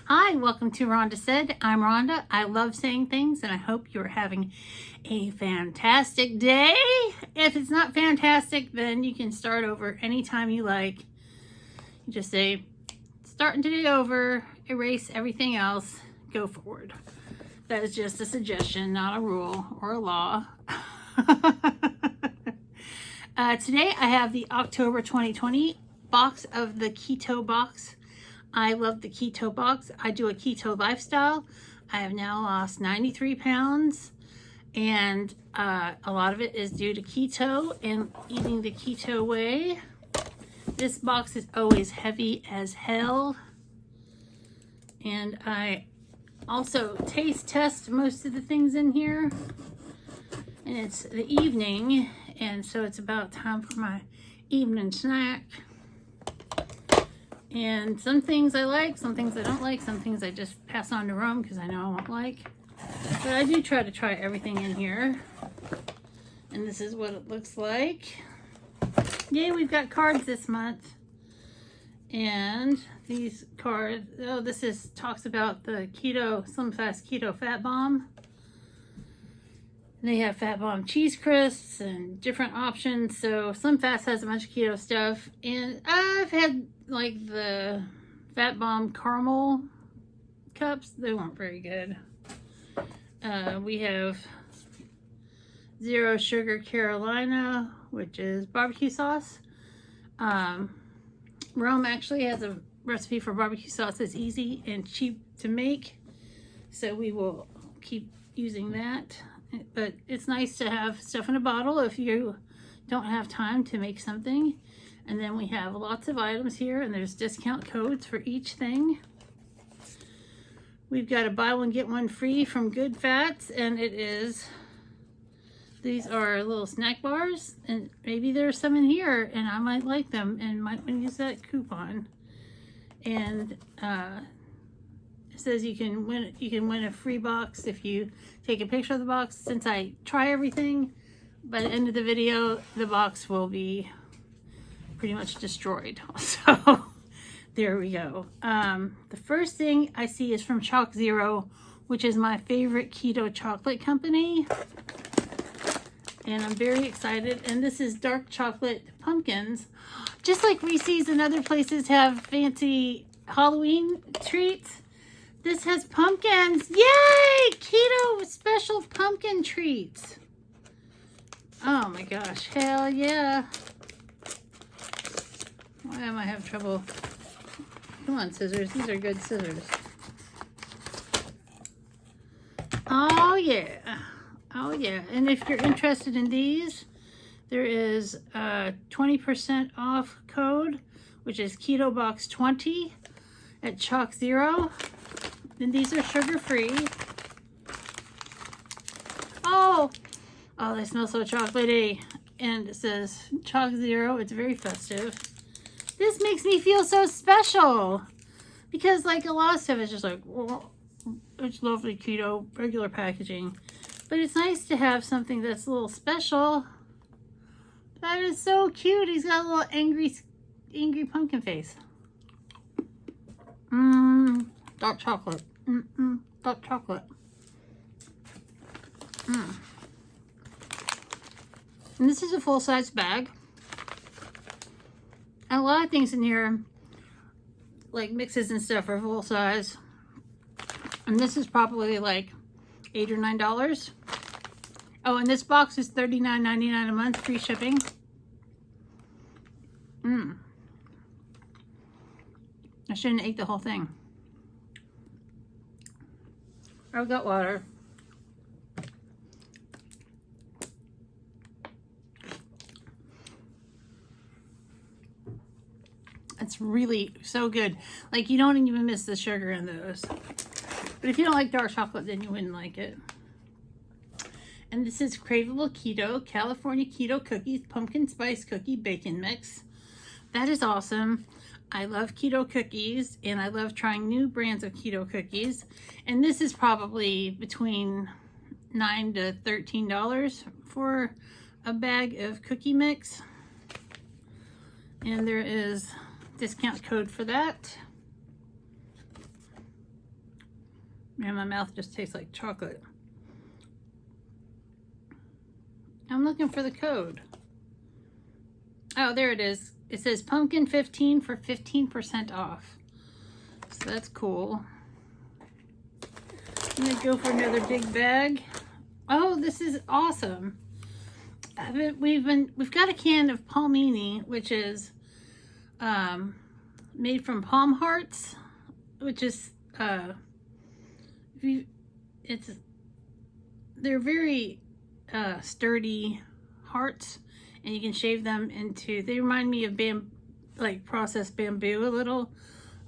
Hi, welcome to Rhonda Said. I'm Rhonda. I love saying things and I hope you're having a fantastic day. If it's not fantastic, then you can start over anytime you like. You just say, starting today over, erase everything else, go forward. That is just a suggestion, not a rule or a law. Today I have the October 2020 box of the Keto Box. I love the Keto Box. I do a keto lifestyle. I have now lost 93 pounds, and a lot of it is due to keto and eating the keto way. This box is always heavy as hell, and I also taste test most of the things in here, and it's the evening, and so it's about time for my evening snack. And some things I like, some things I don't like, some things I just pass on to Rome because I know I won't like. But I do try to try everything in here. And this is what it looks like. Yay, we've got cards this month. And these cards, oh, this talks about the Keto, Slim Fast Keto Fat Bomb. And they have Fat Bomb cheese crisps and different options. So Slim Fast has a bunch of keto stuff. And I've had like the Fat Bomb caramel cups. They weren't very good. We have Zero Sugar Carolina, which is barbecue sauce. Rome actually has a recipe for barbecue sauce that's easy and cheap to make. So we will keep using that. But it's nice to have stuff in a bottle if you don't have time to make something. And then we have lots of items here, and there's discount codes for each thing. We've got a buy one get one free from Good Fats, and these are little snack bars, and maybe there's some in here and I might like them and might want to use that coupon. And it says you can win a free box if you take a picture of the box. Since I try everything, by the end of the video the box will be pretty much destroyed. So there we go. The first thing I see is from Chalk Zero, which is my favorite keto chocolate company, and I'm very excited. And this is dark chocolate pumpkins, just like Reese's and other places have fancy Halloween treats. This has pumpkins. Yay! Keto special pumpkin treats. Oh my gosh, hell yeah. Why am I having trouble? Come on, scissors. These are good scissors. Oh yeah. Oh yeah. And if you're interested in these, there is a 20% off code, which is Keto Box 20 at Chalk Zero. And these are sugar-free. Oh, they smell so chocolatey. And it says Chalk Zero. It's very festive. This makes me feel so special, because like a lot of stuff is just like, oh, it's lovely keto, regular packaging. But it's nice to have something that's a little special. That is so cute. He's got a little angry pumpkin face. Dark chocolate. Dark chocolate. And this is a full-size bag. And a lot of things in here, like mixes and stuff, are full-size. And this is probably like $8 or $9. Oh, and this box is $39.99 a month, free shipping. I shouldn't have ate the whole thing. I've got water. It's really so good. Like, you don't even miss the sugar in those. But if you don't like dark chocolate, then you wouldn't like it. And this is Craveable Keto, California Keto Cookies, Pumpkin Spice Cookie Bacon Mix. That is awesome. I love keto cookies, and I love trying new brands of keto cookies. And this is probably between $9 to $13 for a bag of cookie mix. And there is discount code for that. Man, my mouth just tastes like chocolate. I'm looking for the code. Oh, there it is. It says pumpkin 15 for 15% off. So that's cool. I'm gonna go for another big bag. Oh, this is awesome. We've got a can of palmini, which is made from palm hearts, which is they're very sturdy hearts, and you can shave them into, they remind me of like processed bamboo a little,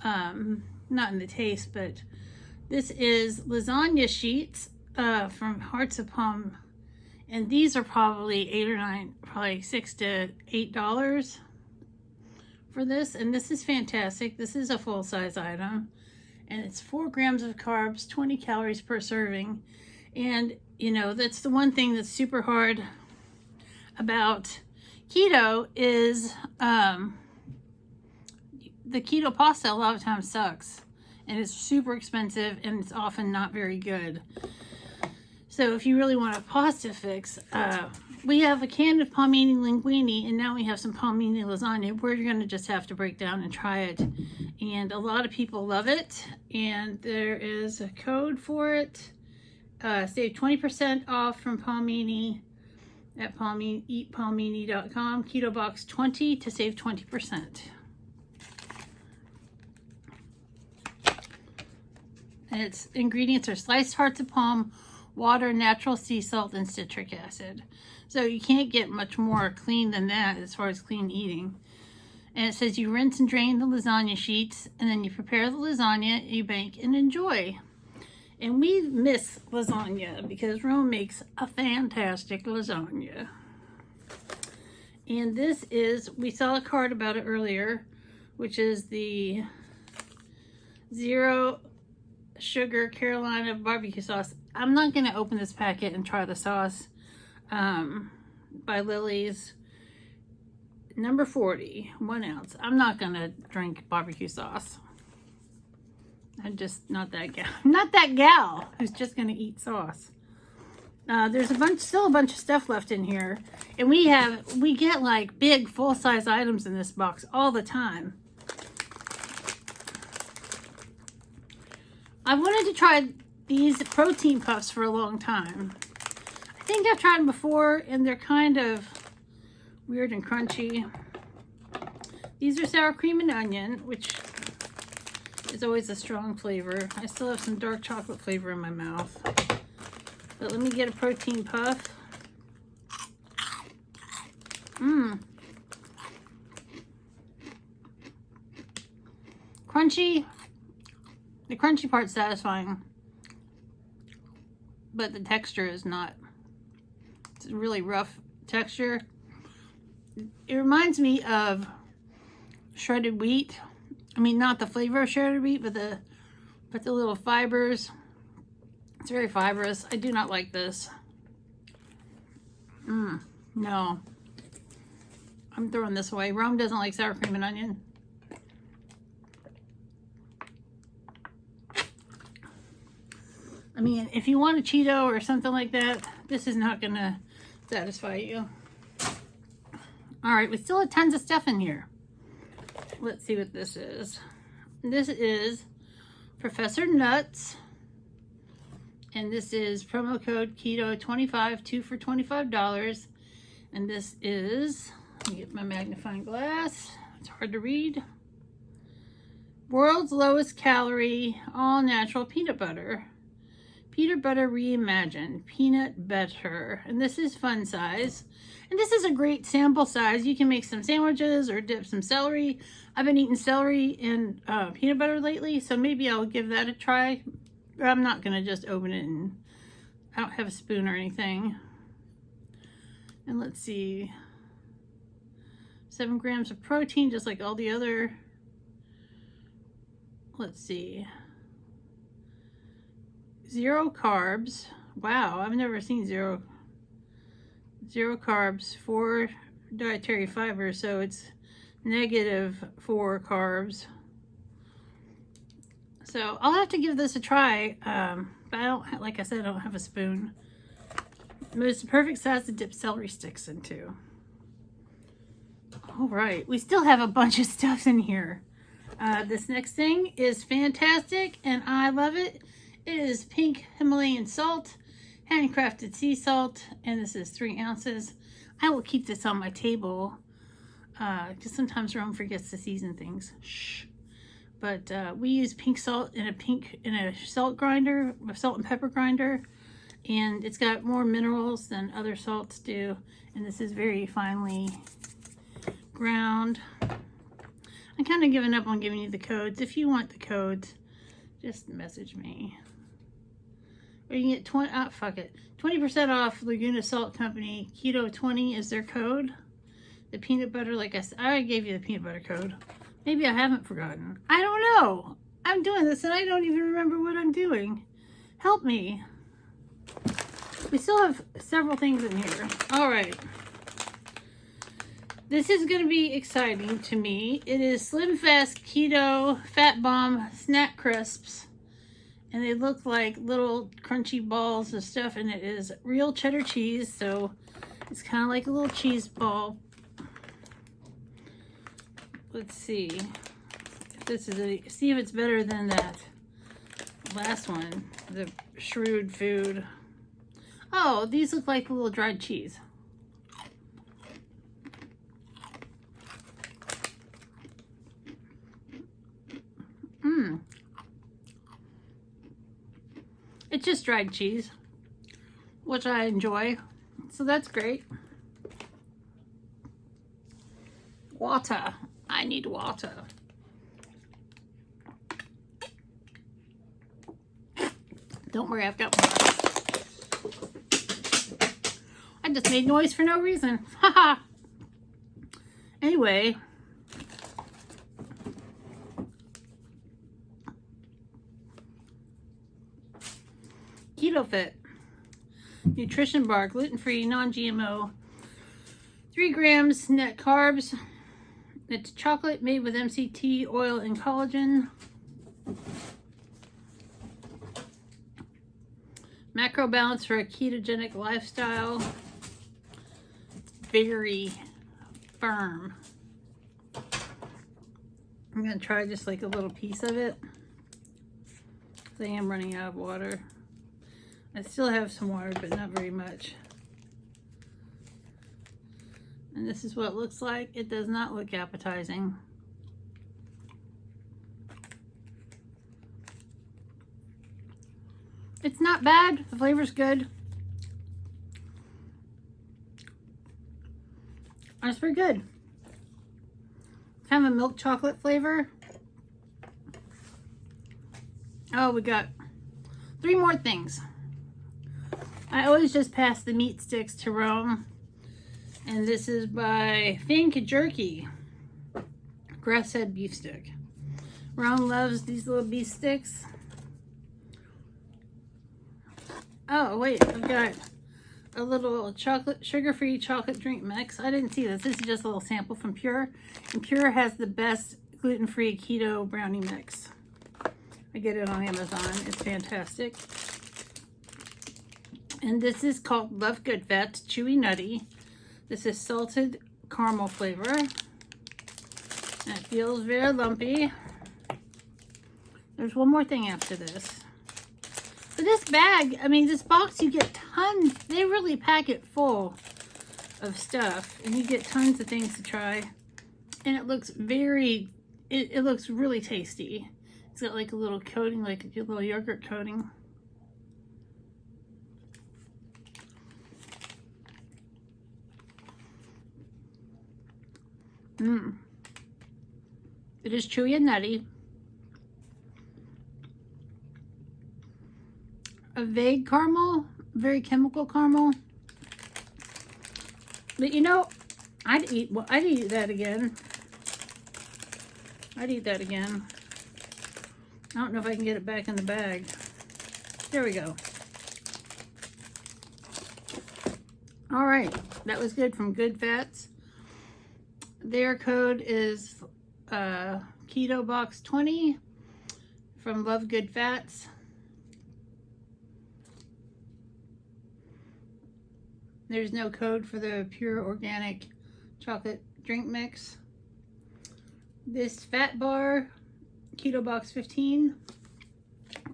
not in the taste, but this is lasagna sheets from Hearts of Palm, and these are probably probably $6 to $8 for this, and this is fantastic. This is a full-size item, and it's 4 grams of carbs, 20 calories per serving. And you know, that's the one thing that's super hard about keto is the keto pasta a lot of times sucks, and it's super expensive, and it's often not very good. So if you really want a pasta fix, we have a can of palmini linguine, and now we have some palmini lasagna. We're going to just have to break down and try it. And a lot of people love it, and there is a code for it. Save 20% off from palmini at eatpalmini.com. Keto Box 20 to save 20%. And its ingredients are sliced hearts of palm, water, natural sea salt, and citric acid. So you can't get much more clean than that as far as clean eating. And it says you rinse and drain the lasagna sheets, and then you prepare the lasagna, you bake and enjoy. And we miss lasagna because Rome makes a fantastic lasagna. And this is, we saw a card about it earlier, which is the 0 sugar Carolina barbecue sauce. I'm not going to open this packet and try the sauce. By Lily's, number 40, 1 ounce. I'm not going to drink barbecue sauce. I'm just not that gal. I'm not that gal who's just going to eat sauce. There's still a bunch of stuff left in here. And we get like big full-size items in this box all the time. I wanted to try these protein puffs for a long time. I think I've tried them before, and they're kind of weird and crunchy. These are sour cream and onion, which is always a strong flavor. I still have some dark chocolate flavor in my mouth. But let me get a protein puff. Crunchy. The crunchy part's satisfying, but the texture is not. It's a really rough texture. It reminds me of shredded wheat. I mean, not the flavor of shredded wheat, but the little fibers. It's very fibrous. I do not like this. No. I'm throwing this away. Rome doesn't like sour cream and onion. I mean, if you want a Cheeto or something like that, this is not going to satisfy you. All right, we still have tons of stuff in here. Let's see what this is. This is Professor Nuts. And this is promo code KETO25, 2 for $25. And this is, let me get my magnifying glass. It's hard to read. World's lowest calorie, all natural peanut butter. Peanut butter reimagined, peanut butter. And this is fun size. And this is a great sample size. You can make some sandwiches or dip some celery. I've been eating celery in peanut butter lately, so maybe I'll give that a try. I'm not gonna just open it, and I don't have a spoon or anything. And let's see, 7 grams of protein, just like all the other. Let's see, 0 carbs. Wow, I've never seen zero carbs, 4 dietary fiber, so it's -4 carbs. So I'll have to give this a try. But I don't, like I said, I don't have a spoon. But it's the perfect size to dip celery sticks into. All right, we still have a bunch of stuff in here. This next thing is fantastic and I love it. It is pink Himalayan salt, handcrafted sea salt, and this is 3 ounces. I will keep this on my table because sometimes Rome forgets to season things. Shh. But we use pink salt in a salt grinder, a salt and pepper grinder, and it's got more minerals than other salts do. And this is very finely ground. I'm kind of giving up on giving you the codes. If you want the codes, just message me. Or you can get 20% off Laguna Salt Company. Keto 20 is their code. The peanut butter, like I said, I already gave you the peanut butter code. Maybe I haven't forgotten. I don't know. I'm doing this and I don't even remember what I'm doing. Help me. We still have several things in here. All right. This is going to be exciting to me. It is Slim Fast Keto Fat Bomb Snack Crisps. And they look like little crunchy balls of stuff. And it is real cheddar cheese. So it's kind of like a little cheese ball. Let's see if this is see if it's better than that last one, the Shrewd Food. Oh, these look like a little dried cheese. It's just dried cheese, which I enjoy, so that's great. Water. I need water. Don't worry, I've got water. I just made noise for no reason. Haha. Anyway. Keto Fit Nutrition Bar, gluten-free, non-GMO, 3 grams net carbs. It's chocolate made with MCT oil and collagen. Macro balance for a ketogenic lifestyle. Very firm. I'm going to try just like a little piece of it. I am running out of water. I still have some water, but not very much. And this is what it looks like. It does not look appetizing. It's not bad. The flavor's good. That's pretty good. Kind of a milk chocolate flavor. Oh, we got 3 more things. I always just pass the meat sticks to Rome. And this is by Think Jerky. Grass-fed beef stick. Ron loves these little beef sticks. Oh, wait. I've got a little sugar-free chocolate drink mix. I didn't see this. This is just a little sample from Pure. And Pure has the best gluten-free keto brownie mix. I get it on Amazon. It's fantastic. And this is called Love Good Fats Chewy Nutty. This is salted caramel flavor. And it feels very lumpy. There's one more thing after this. But this bag, I mean, this box, you get tons. They really pack it full of stuff. And you get tons of things to try. And it looks very, it looks really tasty. It's got like a little coating, like a little yogurt coating. It is chewy and nutty. A vague caramel, very chemical caramel. But you know, I'd eat that again. I'd eat that again. I don't know if I can get it back in the bag. There we go. All right, that was good from Good Fats. Their code is Keto Box 20 from Love Good Fats. There's no code for the pure organic chocolate drink mix. This fat bar, Keto Box 15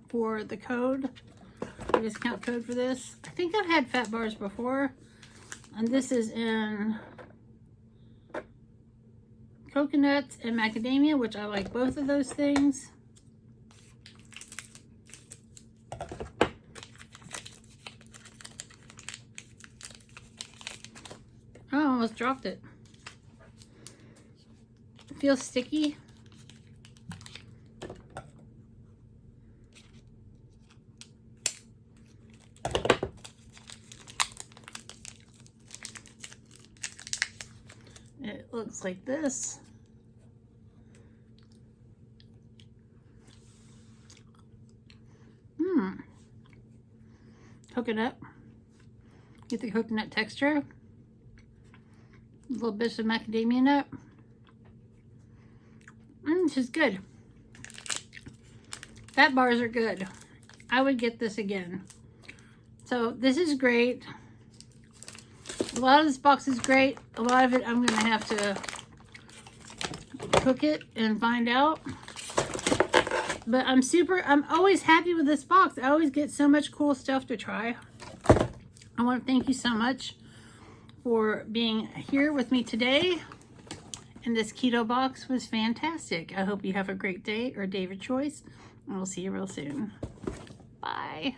for the code, the discount code for this. I think I've had fat bars before, and this is in coconuts and macadamia, which I like both of those things. Oh, I almost dropped it. It feels sticky. It looks like this. Coconut. Get the coconut texture. A little bit of macadamia nut. This is good. Fat bars are good. I would get this again. So this is great. A lot of this box is great. A lot of it I'm going to have to cook it and find out. But I'm always happy with this box. I always get so much cool stuff to try. I want to thank you so much for being here with me today. And this keto box was fantastic. I hope you have a great day or day of your choice. And we'll see you real soon. Bye.